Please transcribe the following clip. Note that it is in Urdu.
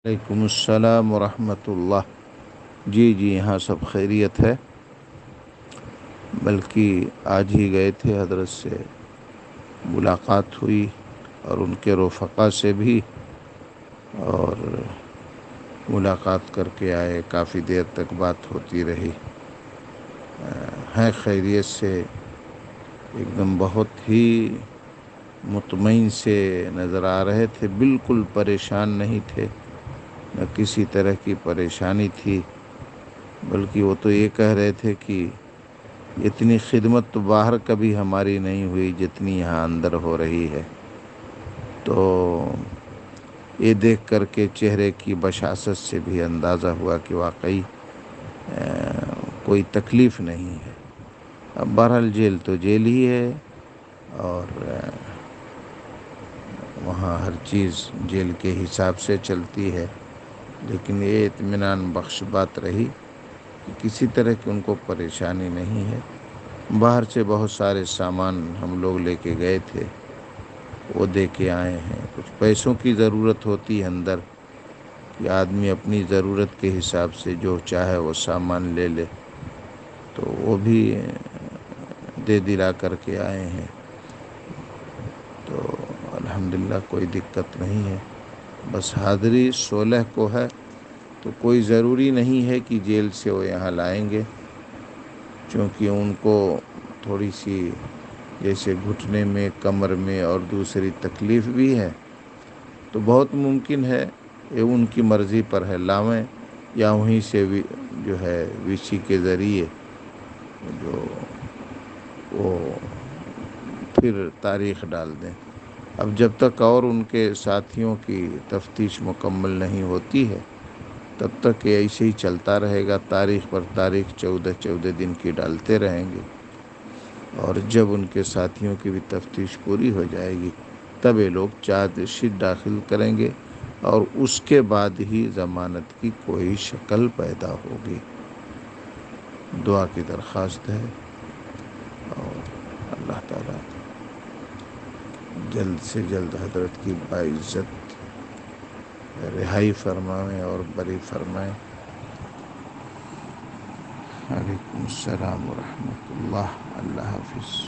وعلیکم السلام ورحمۃ اللہ۔ جی یہاں سب خیریت ہے، بلکہ آج ہی گئے تھے، حضرت سے ملاقات ہوئی اور ان کے رفقا سے بھی، اور ملاقات کر کے آئے، کافی دیر تک بات ہوتی رہی۔ ہیں خیریت سے، ایک دم بہت ہی مطمئن سے نظر آ رہے تھے، بالکل پریشان نہیں تھے، نہ کسی طرح کی پریشانی تھی، بلکہ وہ تو یہ کہہ رہے تھے کہ اتنی خدمت تو باہر کبھی ہماری نہیں ہوئی جتنی یہاں اندر ہو رہی ہے۔ تو یہ دیکھ کر کے چہرے کی بشاشت سے بھی اندازہ ہوا کہ واقعی کوئی تکلیف نہیں ہے۔ اب بہرحال جیل تو جیل ہی ہے، اور وہاں ہر چیز جیل کے حساب سے چلتی ہے، لیکن یہ اطمینان بخش بات رہی کہ کسی طرح کی ان کو پریشانی نہیں ہے۔ باہر سے بہت سارے سامان ہم لوگ لے کے گئے تھے، وہ دے کے آئے ہیں۔ کچھ پیسوں کی ضرورت ہوتی ہے اندر، کہ آدمی اپنی ضرورت کے حساب سے جو چاہے وہ سامان لے لے، تو وہ بھی دے دلا کر کے آئے ہیں۔ تو الحمدللہ کوئی دقت نہیں ہے، بس حاضری 16 کو ہے، تو کوئی ضروری نہیں ہے کہ جیل سے وہ یہاں لائیں گے، چونکہ ان کو تھوڑی سی جیسے گھٹنے میں، کمر میں اور دوسری تکلیف بھی ہے، تو بہت ممکن ہے یہ ان کی مرضی پر ہے، لاویں یا وہیں سے جو ہے ویسی کے ذریعے جو وہ پھر تاریخ ڈال دیں۔ اب جب تک اور ان کے ساتھیوں کی تفتیش مکمل نہیں ہوتی ہے، تب تک یہ ایسے ہی چلتا رہے گا، تاریخ پر تاریخ 14 دن کی ڈالتے رہیں گے، اور جب ان کے ساتھیوں کی بھی تفتیش پوری ہو جائے گی، تب یہ لوگ چارج شیٹ داخل کریں گے، اور اس کے بعد ہی ضمانت کی کوئی شکل پیدا ہوگی۔ دعا کی درخواست ہے، اور اللہ تعالیٰ جلد سے جلد حضرت کی باعزت رہائی فرمائیں اور بری فرمائیں۔ وعلیکم السلام ورحمۃ اللہ۔ اللہ حافظ۔